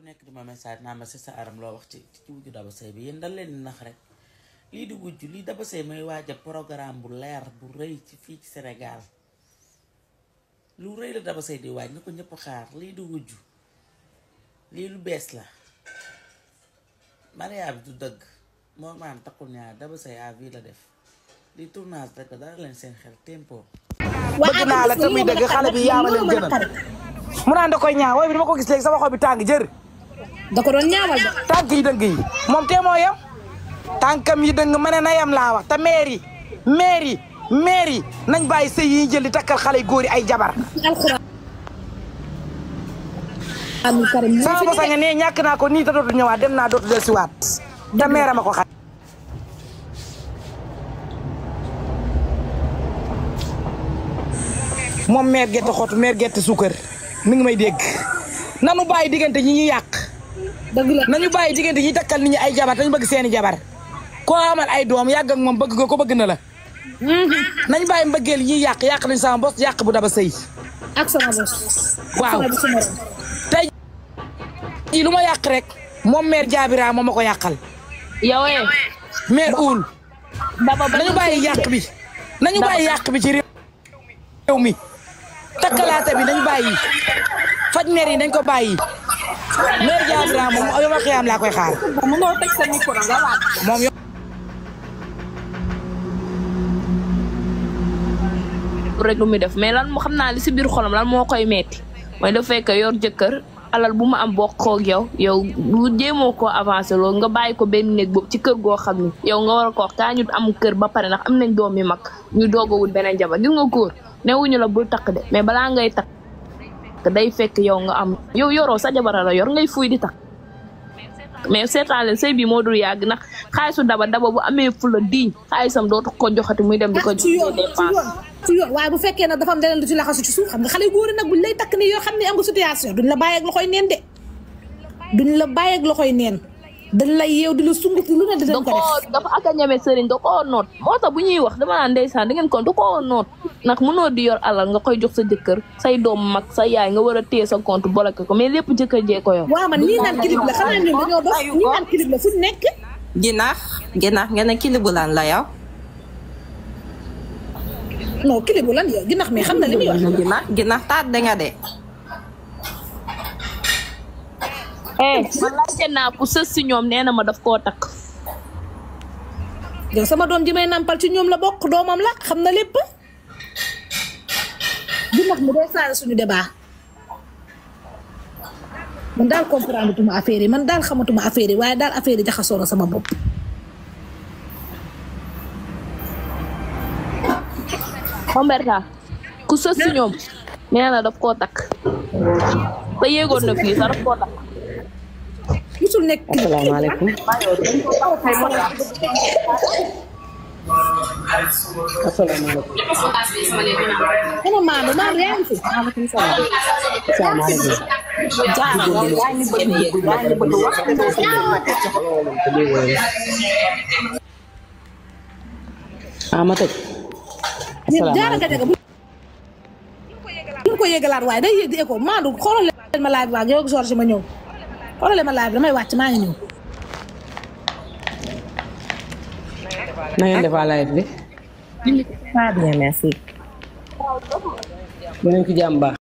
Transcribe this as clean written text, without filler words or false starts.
ku nekk di ma message naa ma si sa aram loo wax ci wujju Daba Seye bi yéen dal leen nax rek lii di wujju lii Daba Seye may waaja programme bu leer bu rëy ci fii ci Sénégal lu rëy la Daba Seye di waaj na ko ñëpp xaar lii di wujju lii lu bees la Maria bi du dëgg moo maan takkul ñaar Daba Seye à vie la def lii tournage rek dara leen seen xel tempo bëgg naa la te muy dëgg xale bi yaa ma leen gënal mu naan da koy ñaaw wooy bi dama ko gis léegi sama xol bi tàng jër da ko doon ñaawal de tànk yi dëng yi moom te moo yem tànkam yi dëng ma ne na yem laa wax te maire yi nañ bàyyi sëy yi jël di takkal xale góor yi ay jabar sama bosa nga ne ñàkk naa ko nii te dootu ñëwaat dem naa dootu del si waat te maire ma ko xam moom maire gerte xottu maire gerte suukar mi ngi may dégg nanu bàyyi diggante ñi ñuy yàq nañu bàyyi diggante ñi takkal nit ñi ay jabar dañu bëgg seeni jabar koo amal ay doom yàgg ak moom bëgg nga ko bëgg na la nañu bàyyi mbëggeel ñi yàq nañu sama bos yàq bu Daba Seye ak sama bos waaw tey jii lu ma yàq rek moom maire Jaabira moom ma ko yàqal yow maire uul nañu bàyyi yàq bi nañu bàyyi yàq bi ci réew mi takkalaate bi nañ bàyyi faj meer yi nañ ko bàyyi meer Jaabira moom yow ma xiyam laa koy xaar moom rek lu muy def mais lan moo xam naa li si biir xolam lan moo koy metti mooy dafa fekk yor jëkkër alal bu ma am bokkoo ak yow bu jéemoo koo avancé loolu nga bàyyi ko benn néeg boobu ci kër goo xam ni yow nga war a ko wax kaa ñu am kër ba pare ndax am nañ doom yi mag ñu doog a wut beneen jabar gis nga góor newuñu la bul takk de mais balaa ngay takk day fekk yow nga am yow yoroo sa jabara la yor ngay fuy di takk mais seetaan leen sëy bi moo dul yàgg ndax xaalisu daba bu amee fula diiñ xaalisam dootu ko joxati muy dem di ko ci yoon waaye bu fekkee nag dafa am leneen lu ci laxasu ci suuf xam nga xale yu góor yi nag buñ lay takk nii yoo xam ne am nga situation duñ la bàyyi ak loxoy neen de duñ la bàyyi ak loxoy neen dañ lay yeew di la sungut lu ne dinañ ko def dafa ak a ñeme sëriñ da koo noot moo tax bu ñuy wax dama naan ndeysaan da ngeen kon da koo noot ndax mënoo di yor alal nga koy jox sa jëkkër say doom mag sa yaay nga war a téye sa compte bloqué ko mais lépp jëkkër jee ko yor waaw man nii naan clip la xanaa ñun dañoo dox nii naan clip la fu nekk ginaax nga ne clip bu lan la yow non clip bu lan yow ginaax mais xam na li muy wax ginaax taat da nga de man laajte naa ku sës si ñoom nee na ma daf koo takk yow sama doom ji may nampal ci ñoom la bokk doomam la xam na lépp ginaax mu dee saara suñu débat man daal comprendre tuma affaire yi man daal xamatuma affaire yi waaye daal affaire yi jaxasoo na sama bopp Omberta ku sës si ñoom nee na daf koo takk te yéegoon na fii sax daf koo takk musul nekk asalaamaaleykum ana Maodo yaa ngi fi maaleykum salaam asalaamaaleykum ma tëj jaara nga jaga bu ko yégalaat waaye day yéeg di écho Maodo xoolal leen ma live waa yow ak George ma ñëw xoolal leen ma live damay wàcc maa ngi ñëw na ngeen defaa live bi. Très bien, merci. Dinañ ko jàmm baax.